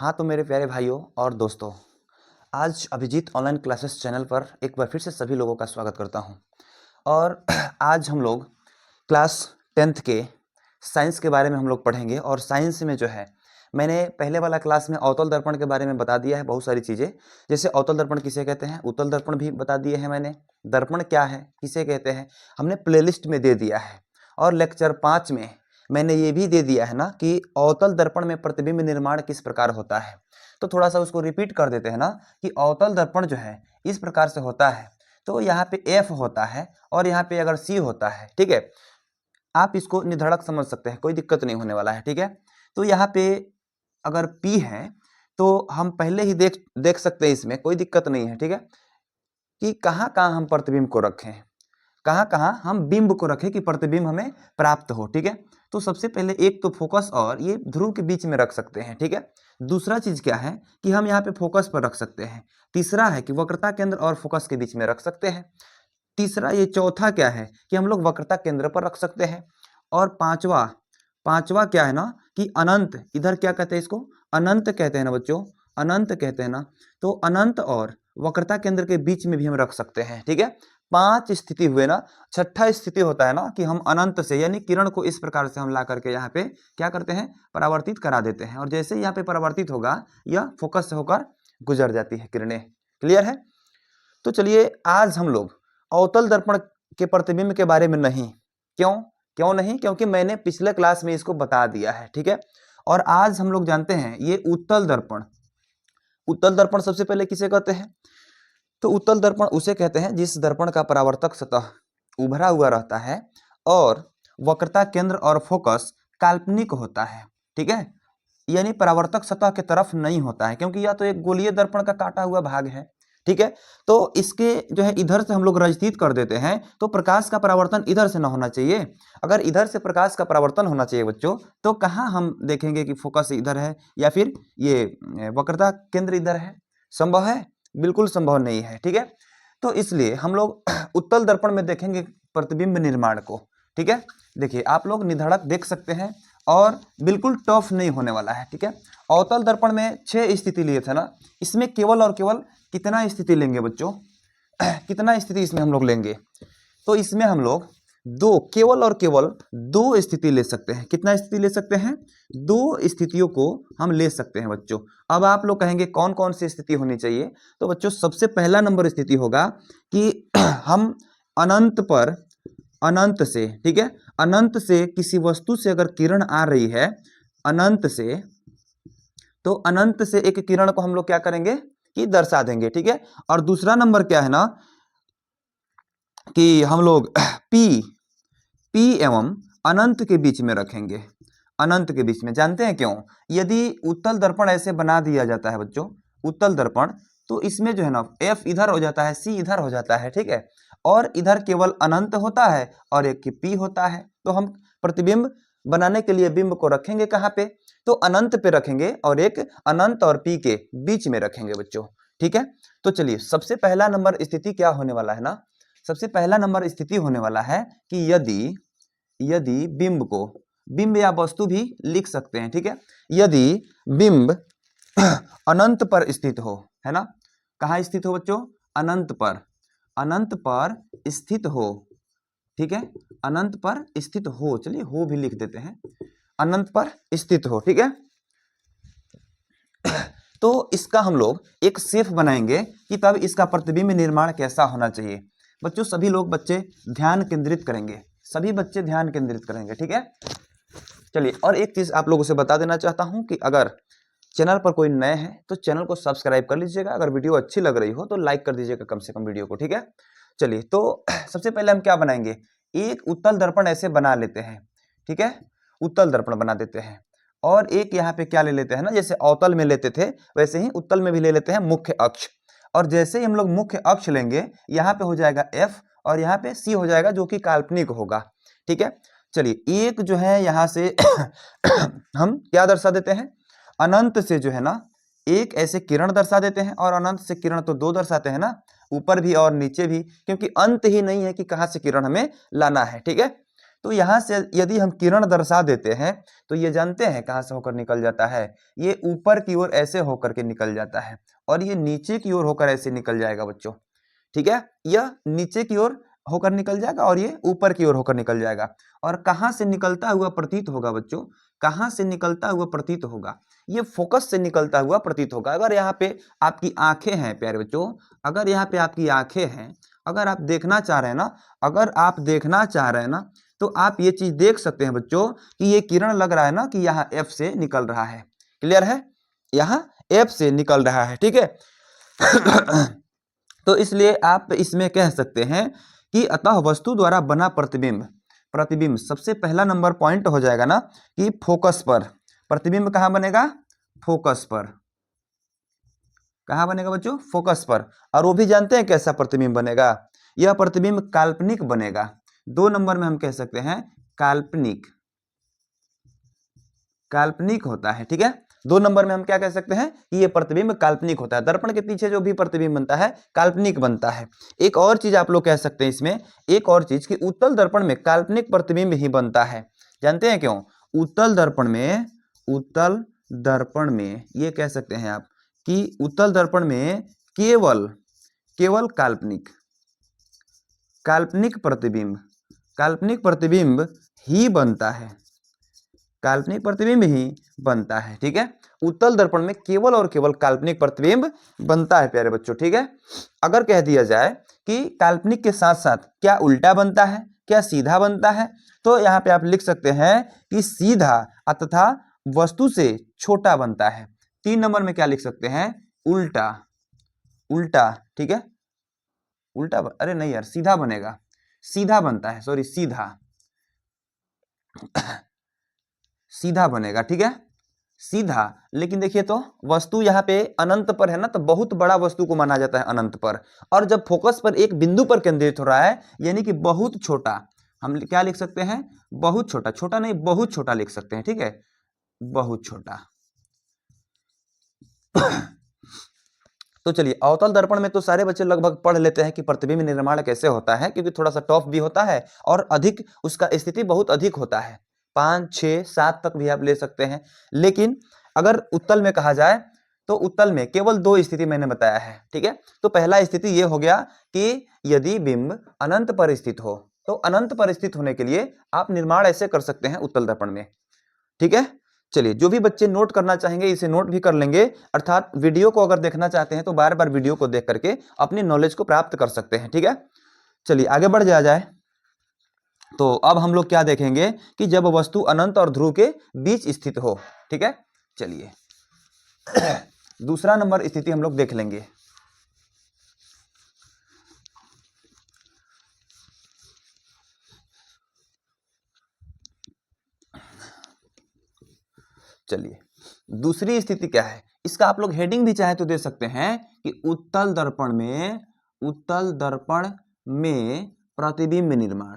हाँ तो मेरे प्यारे भाइयों और दोस्तों, आज अभिजीत ऑनलाइन क्लासेस चैनल पर एक बार फिर से सभी लोगों का स्वागत करता हूं। और आज हम लोग क्लास 10th के साइंस के बारे में हम लोग पढ़ेंगे। और साइंस में जो है, मैंने पहले वाला क्लास में अवतल दर्पण के बारे में बता दिया है बहुत सारी चीज़ें, जैसे अवतल दर्पण किसे कहते हैं, उत्तल दर्पण भी बता दिए हैं मैंने, दर्पण क्या है, किसे कहते हैं, हमने प्लेलिस्ट में दे दिया है। और लेक्चर 5 में मैंने ये भी दे दिया है ना कि अवतल दर्पण में प्रतिबिंब निर्माण किस प्रकार होता है। तो थोड़ा सा उसको रिपीट कर देते हैं ना कि अवतल दर्पण जो है इस प्रकार से होता है। तो यहाँ पे F होता है और यहाँ पे अगर C होता है, ठीक है, आप इसको निधड़क समझ सकते हैं, कोई दिक्कत नहीं होने वाला है, ठीक है। तो यहाँ पे अगर P है तो हम पहले ही देख सकते हैं, इसमें कोई दिक्कत नहीं है, ठीक है, कि कहाँ कहाँ हम प्रतिबिंब को रखें, कहाँ कहाँ हम बिंब को रखें कि प्रतिबिंब हमें प्राप्त हो, ठीक है। तो सबसे पहले एक तो फोकस और ये ध्रुव के बीच में रख सकते हैं, ठीक है। दूसरा चीज क्या है कि हम यहाँ पे फोकस पर रख सकते हैं। तीसरा है कि वक्रता केंद्र और फोकस के बीच में रख सकते हैं। तीसरा, ये चौथा क्या है कि हम लोग वक्रता केंद्र पर रख सकते हैं। और पांचवा पांचवा क्या है ना कि अनंत, इधर क्या कहते हैं, इसको अनंत कहते हैं ना बच्चों, अनंत कहते हैं ना। तो अनंत और वक्रता केंद्र के बीच में भी हम रख सकते हैं, ठीक है। 5 स्थिति हुए ना। छठा स्थिति होता है ना कि हम अनंत से यानी किरण को इस प्रकार से हम ला करके यहाँ पे क्या करते हैं, परावर्तित करा देते हैं। और जैसे यहाँ पे परावर्तित होगा यह फोकस से होकर गुजर जाती है किरणें। क्लियर है। तो चलिए आज हम लोग अवतल दर्पण के प्रतिबिंब के बारे में नहीं, क्यों नहीं, क्योंकि मैंने पिछले क्लास में इसको बता दिया है, ठीक है। और आज हम लोग जानते हैं ये उत्तल दर्पण। उत्तल दर्पण सबसे पहले किसे कहते हैं, तो उत्तल दर्पण उसे कहते हैं जिस दर्पण का परावर्तक सतह उभरा हुआ रहता है और वक्रता केंद्र और फोकस काल्पनिक होता है, ठीक है, यानी परावर्तक सतह के तरफ नहीं होता है, क्योंकि यह तो एक गोलीय दर्पण का काटा हुआ भाग है, ठीक है। तो इसके जो है इधर से हम लोग रजतीत कर देते हैं, तो प्रकाश का परावर्तन इधर से ना होना चाहिए। अगर इधर से प्रकाश का परावर्तन होना चाहिए बच्चों, तो कहाँ हम देखेंगे कि फोकस इधर है या फिर ये वक्रता केंद्र इधर है, संभव है, बिल्कुल संभव नहीं है, ठीक है। तो इसलिए हम लोग उत्तल दर्पण में देखेंगे प्रतिबिंब निर्माण को, ठीक है। देखिए आप लोग निधड़क देख सकते हैं और बिल्कुल टफ नहीं होने वाला है, ठीक है। अवतल दर्पण में 6 स्थिति लिए थे ना, इसमें केवल और केवल कितना स्थिति लेंगे बच्चों, कितना स्थिति इसमें हम लोग लेंगे, तो इसमें हम लोग केवल और केवल 2 स्थिति ले सकते हैं। कितना स्थिति ले सकते हैं, 2 स्थितियों को हम ले सकते हैं बच्चों। अब आप लोग कहेंगे कौन कौन सी स्थिति होनी चाहिए, तो बच्चों सबसे पहला नंबर स्थिति होगा कि हम अनंत पर, अनंत से, ठीक है, अनंत से किसी वस्तु से अगर किरण आ रही है अनंत से, तो अनंत से एक किरण को हम लोग क्या करेंगे कि दर्शा देंगे, ठीक है। और दूसरा नंबर क्या है ना कि हम लोग P एवं अनंत के बीच में रखेंगे, अनंत के बीच में। जानते हैं क्यों, यदि उत्तल दर्पण ऐसे बना दिया जाता है बच्चों, उत्तल दर्पण, तो इसमें जो है ना F इधर हो जाता है, C इधर हो जाता है, ठीक है, और इधर केवल अनंत होता है और एक P होता है। तो हम प्रतिबिंब बनाने के लिए बिंब को रखेंगे कहाँ पे, तो अनंत पे रखेंगे और एक अनंत और P के बीच में रखेंगे बच्चों, ठीक है। तो चलिए सबसे पहला नंबर स्थिति क्या होने वाला है ना, सबसे पहला नंबर स्थिति होने वाला है कि यदि बिंब को, बिंब या वस्तु भी लिख सकते हैं, ठीक है, यदि बिंब अनंत पर स्थित हो, है ना, कहाँ स्थित हो बच्चों, अनंत पर, अनंत पर स्थित हो, ठीक है, अनंत पर स्थित हो, चलिए हो भी लिख देते हैं, अनंत पर स्थित हो, ठीक है। तो इसका हम लोग एक शेप बनाएंगे कि तब इसका प्रतिबिंब निर्माण कैसा होना चाहिए। बच्चों सभी लोग बच्चे ध्यान केंद्रित करेंगे, सभी बच्चे ध्यान केंद्रित करेंगे, ठीक है। चलिए और एक चीज आप लोगों से बता देना चाहता हूं कि अगर चैनल पर कोई नए हैं तो चैनल को सब्सक्राइब कर लीजिएगा, अगर वीडियो अच्छी लग रही हो तो लाइक कर दीजिएगा कम से कम वीडियो को, ठीक है। चलिए तो सबसे पहले हम क्या बनाएंगे, एक उत्तल दर्पण ऐसे बना लेते हैं, ठीक है, उत्तल दर्पण बना देते हैं। और एक यहाँ पे क्या ले लेते हैं ना, जैसे अवतल में लेते थे वैसे ही उत्तल में भी ले लेते हैं मुख्य अक्ष। और जैसे ही हम लोग मुख्य अक्ष लेंगे, यहाँ पे हो जाएगा F और यहाँ पे C हो जाएगा जो कि काल्पनिक होगा, ठीक है। चलिए एक जो है यहाँ से हम क्या दर्शा देते हैं, अनंत से जो है ना एक ऐसे किरण दर्शा देते हैं, और अनंत से किरण तो 2 दर्शाते हैं ना, ऊपर भी और नीचे भी, क्योंकि अंत ही नहीं है कि कहाँ से किरण हमें लाना है, ठीक है। तो यहाँ से यदि हम किरण दर्शा देते हैं तो ये जानते हैं कहाँ से होकर निकल जाता है, ये ऊपर की ओर ऐसे होकर के निकल जाता है और ये नीचे की ओर होकर ऐसे निकल जाएगा बच्चों। ठीक है, यह नीचे की ओर होकर निकल जाएगा और ये ऊपर की ओर होकर निकल जाएगा। और कहाँ से निकलता हुआ प्रतीत होगा बच्चों, कहाँ से निकलता हुआ प्रतीत होगा, ये फोकस से निकलता हुआ प्रतीत होगा। अगर यहाँ पे आपकी आंखें हैं प्यारे बच्चों, अगर यहाँ पे आपकी आंखें हैं, अगर आप देखना चाह रहे हैं ना, अगर आप देखना चाह रहे हैं ना, तो आप ये चीज देख सकते हैं बच्चों कि ये किरण लग रहा है ना कि यहाँ F से निकल रहा है। क्लियर है, यहाँ F से निकल रहा है। ठीक है तो इसलिए आप इसमें कह सकते हैं कि अतः वस्तु द्वारा बना प्रतिबिंब, प्रतिबिंब सबसे पहला नंबर पॉइंट हो जाएगा ना कि फोकस पर। प्रतिबिंब कहाँ बनेगा, फोकस पर। कहाँ बनेगा बच्चों, फोकस पर। और वो भी जानते हैं कैसा प्रतिबिंब बनेगा, यह प्रतिबिंब काल्पनिक बनेगा। 2 नंबर में हम कह सकते हैं काल्पनिक, काल्पनिक होता है। ठीक है, 2 नंबर में हम क्या कह सकते हैं कि ये प्रतिबिंब काल्पनिक होता है। दर्पण के पीछे जो भी प्रतिबिंब बनता है काल्पनिक बनता है। एक और चीज आप लोग कह सकते हैं इसमें, एक और चीज कि उत्तल दर्पण में काल्पनिक प्रतिबिंब ही बनता है। जानते हैं क्यों, उत्तल दर्पण में, उत्तल दर्पण में ये कह सकते हैं आप कि उत्तल दर्पण में केवल, केवल काल्पनिक, काल्पनिक प्रतिबिंब, काल्पनिक प्रतिबिंब ही बनता है, काल्पनिक प्रतिबिंब ही बनता है। ठीक है, उत्तल दर्पण में केवल और केवल काल्पनिक प्रतिबिंब बनता है प्यारे बच्चों। ठीक है, अगर कह दिया जाए कि काल्पनिक के साथ साथ क्या उल्टा बनता है, क्या सीधा बनता है, तो यहाँ पे आप लिख सकते हैं कि सीधा तथा वस्तु से छोटा बनता है। 3 नंबर में क्या लिख सकते हैं, उल्टा, उल्टा। ठीक है, उल्टा अरे नहीं यार, सीधा बनेगा, सीधा बनता है, सॉरी सीधा सीधा बनेगा। ठीक है, सीधा। लेकिन देखिए तो वस्तु यहाँ पे अनंत पर है ना, तो बहुत बड़ा वस्तु को माना जाता है अनंत पर, और जब फोकस पर एक बिंदु पर केंद्रित हो रहा है यानी कि बहुत छोटा, हम क्या लिख सकते हैं, बहुत छोटा, छोटा नहीं बहुत छोटा लिख सकते हैं। ठीक है, बहुत छोटा तो चलिए, अवतल दर्पण में तो सारे बच्चे लगभग पढ़ लेते हैं कि प्रतिबिंब निर्माण कैसे होता है, क्योंकि थोड़ा सा टफ भी होता है और अधिक उसका स्थिति बहुत अधिक होता है, 5, 6, 7 तक भी आप ले सकते हैं। लेकिन अगर उत्तल में कहा जाए तो उत्तल में केवल 2 स्थिति मैंने बताया है। ठीक है, तो पहला स्थिति ये हो गया कि यदि बिंब अनंत पर स्थित हो, तो अनंत पर स्थित होने के लिए आप निर्माण ऐसे कर सकते हैं उत्तल दर्पण में। ठीक है, चलिए जो भी बच्चे नोट करना चाहेंगे इसे नोट भी कर लेंगे, अर्थात वीडियो को अगर देखना चाहते हैं तो बार बार वीडियो को देख करके अपनी नॉलेज को प्राप्त कर सकते हैं। ठीक है, चलिए आगे बढ़ जाए। तो अब हम लोग क्या देखेंगे कि जब वस्तु अनंत और ध्रुव के बीच स्थित हो। ठीक है, चलिए दूसरा नंबर स्थिति हम लोग देख लेंगे। चलिए दूसरी स्थिति क्या है, इसका आप लोग हेडिंग भी चाहे तो दे सकते हैं कि उत्तल दर्पण में, उत्तल दर्पण में प्रतिबिंब निर्माण,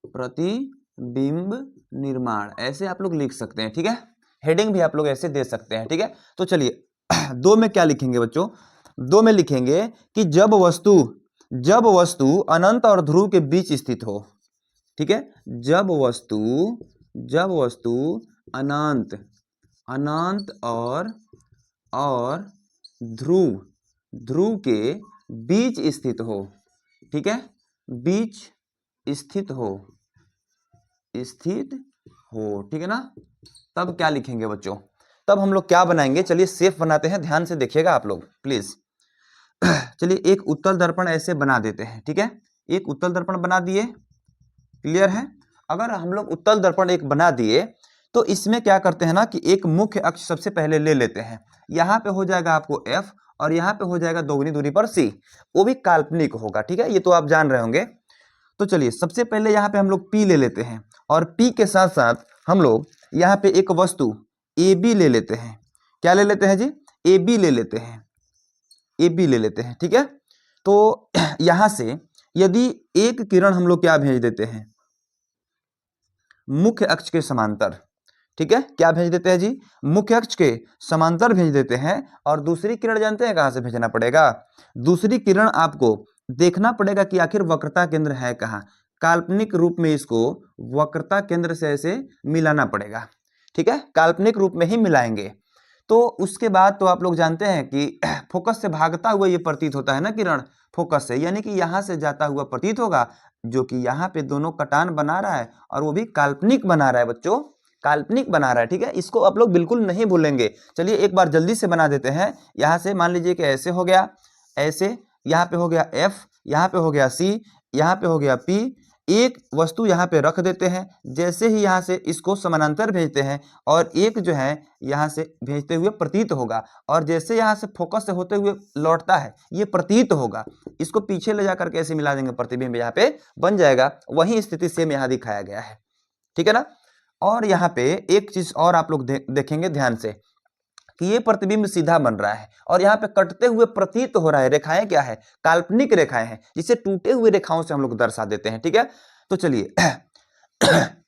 प्रतिबिंब निर्माण, ऐसे आप लोग लिख सकते हैं। ठीक है, हेडिंग भी आप लोग ऐसे दे सकते हैं। ठीक है, तो चलिए 2 में क्या लिखेंगे बच्चों, 2 में लिखेंगे कि जब वस्तु, जब वस्तु अनंत और ध्रुव के बीच स्थित हो। ठीक है, जब वस्तु, जब वस्तु अनंत, अनंत और ध्रुव, ध्रुव के बीच स्थित हो। ठीक है, बीच स्थित हो, स्थित हो। ठीक है ना, तब क्या लिखेंगे बच्चों, तब हम लोग क्या बनाएंगे, चलिए सेफ बनाते हैं, ध्यान से देखिएगा आप लोग प्लीज। चलिए एक उत्तल दर्पण ऐसे बना देते हैं। ठीक है, एक उत्तल दर्पण बना दिए, क्लियर है। अगर हम लोग उत्तल दर्पण एक बना दिए तो इसमें क्या करते हैं ना कि एक मुख्य अक्ष सबसे पहले ले लेते हैं, यहाँ पे हो जाएगा आपको F और यहाँ पे हो जाएगा दोगुनी दूरी पर C, वो भी काल्पनिक होगा। ठीक है, ये तो आप जान रहे होंगे। तो चलिए सबसे पहले यहाँ पे हम लोग P ले लेते हैं और P के साथ साथ हम लोग यहाँ पे एक वस्तु AB ले लेते हैं। क्या ले लेते हैं जी, AB ले लेते हैं, AB ले लेते हैं। ठीक है, तो यहाँ से यदि एक किरण हम लोग क्या भेज देते हैं, मुख्य अक्ष के समांतर। ठीक है, क्या भेज देते हैं जी, मुख्य अक्ष के समांतर भेज देते हैं। और दूसरी किरण जानते हैं कहां से भेजना पड़ेगा, दूसरी किरण आपको देखना पड़ेगा कि आखिर वक्रता केंद्र है कहां, काल्पनिक रूप में इसको वक्रता केंद्र से ऐसे मिलाना पड़ेगा, ठीक है, काल्पनिक रूप में ही मिलाएंगे। तो उसके बाद तो आप लोग जानते हैं कि फोकस से भागता हुआ ये प्रतीत होता है ना किरण, फोकस से, यानी कि यहाँ से जाता हुआ प्रतीत होगा, जो कि यहाँ पे दोनों कटान बना रहा है और वो भी काल्पनिक बना रहा है बच्चों, काल्पनिक बना रहा है, ठीक है, इसको आप लोग बिल्कुल नहीं भूलेंगे। चलिए एक बार जल्दी से बना देते हैं। यहाँ से मान लीजिए कि ऐसे हो गया, ऐसे, यहाँ पे हो गया F, यहाँ पे हो गया C, यहाँ पे हो गया P, एक वस्तु यहाँ पे रख देते हैं, जैसे ही यहाँ से इसको समानांतर भेजते हैं और एक जो है यहाँ से भेजते हुए प्रतीत होगा, और जैसे यहाँ से फोकस से होते हुए लौटता है ये प्रतीत होगा। इसको पीछे ले जाकर के ऐसे मिला देंगे, प्रतिबिंब यहाँ पे बन जाएगा। वही स्थिति सेम यहाँ दिखाया गया है, ठीक है ना। और यहाँ पे एक चीज और आप लोग देखेंगे ध्यान से कि ये प्रतिबिंब सीधा बन रहा है और यहाँ पे कटते हुए प्रतीत हो रहा है। रेखाएं क्या है, काल्पनिक रेखाएं हैं, जिसे टूटे हुए रेखाओं से हम लोग दर्शा देते हैं, ठीक है। तो चलिए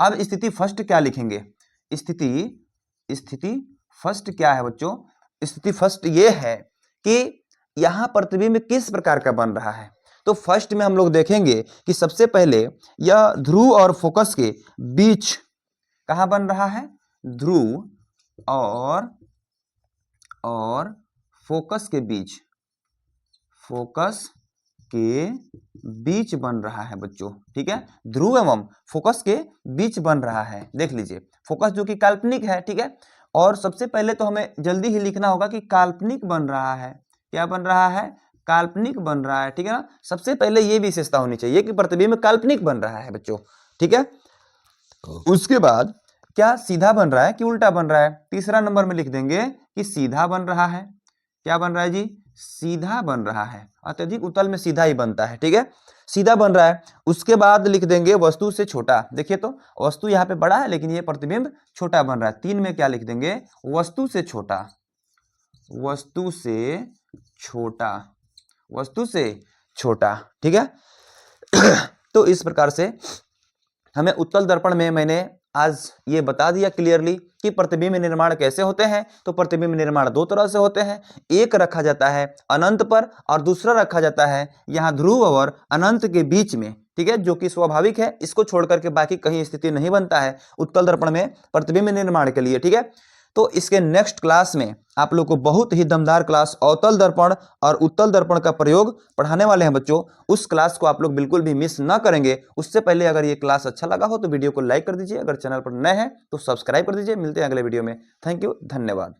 अब स्थिति फर्स्ट क्या लिखेंगे, स्थिति फर्स्ट क्या है बच्चों, स्थिति फर्स्ट ये है कि यहाँ प्रतिबिंब किस प्रकार का बन रहा है। तो फर्स्ट में हम लोग देखेंगे कि सबसे पहले यह ध्रुव और फोकस के बीच कहाँ बन रहा है, ध्रुव और फोकस के बीच बन रहा है बच्चों, ठीक है, ध्रुव एवं फोकस के बीच बन रहा है। देख लीजिए फोकस जो कि काल्पनिक है, ठीक है, और सबसे पहले तो हमें जल्दी ही लिखना होगा कि काल्पनिक बन रहा है। क्या बन रहा है, काल्पनिक बन रहा है, ठीक है ना। सबसे पहले ये विशेषता होनी चाहिए कि प्रतिबिंब काल्पनिक बन रहा है बच्चों, ठीक है। उसके बाद क्या सीधा बन रहा है कि उल्टा बन रहा है, तीसरा नंबर में लिख देंगे कि सीधा बन रहा है। क्या बन रहा है जी, सीधा बन रहा है, अत्यधिक उत्तल में सीधा ही बनता है, ठीक है, सीधा बन रहा है। उसके बाद लिख देंगे वस्तु से छोटा। देखिए तो वस्तु यहाँ पे बड़ा है लेकिन ये प्रतिबिंब छोटा बन रहा है। 3 में क्या लिख देंगे, वस्तु से छोटा, वस्तु से छोटा, ठीक है। तो इस प्रकार से हमें उत्तल दर्पण में मैंने आज ये बता दिया क्लियरली कि प्रतिबिंब निर्माण कैसे होते हैं। तो प्रतिबिंब निर्माण 2 तरह से होते हैं, एक रखा जाता है अनंत पर और दूसरा रखा जाता है यहाँ ध्रुव और अनंत के बीच में, ठीक है, जो कि स्वाभाविक है। इसको छोड़ करके बाकी कहीं स्थिति नहीं बनता है उत्तल दर्पण में प्रतिबिंब निर्माण के लिए, ठीक है। तो इसके नेक्स्ट क्लास में आप लोग को बहुत ही दमदार क्लास अवतल दर्पण और उत्तल दर्पण का प्रयोग पढ़ाने वाले हैं बच्चों। उस क्लास को आप लोग बिल्कुल भी मिस ना करेंगे। उससे पहले अगर ये क्लास अच्छा लगा हो तो वीडियो को लाइक कर दीजिए, अगर चैनल पर नए हैं तो सब्सक्राइब कर दीजिए। मिलते हैं अगले वीडियो में। थैंक यू, धन्यवाद।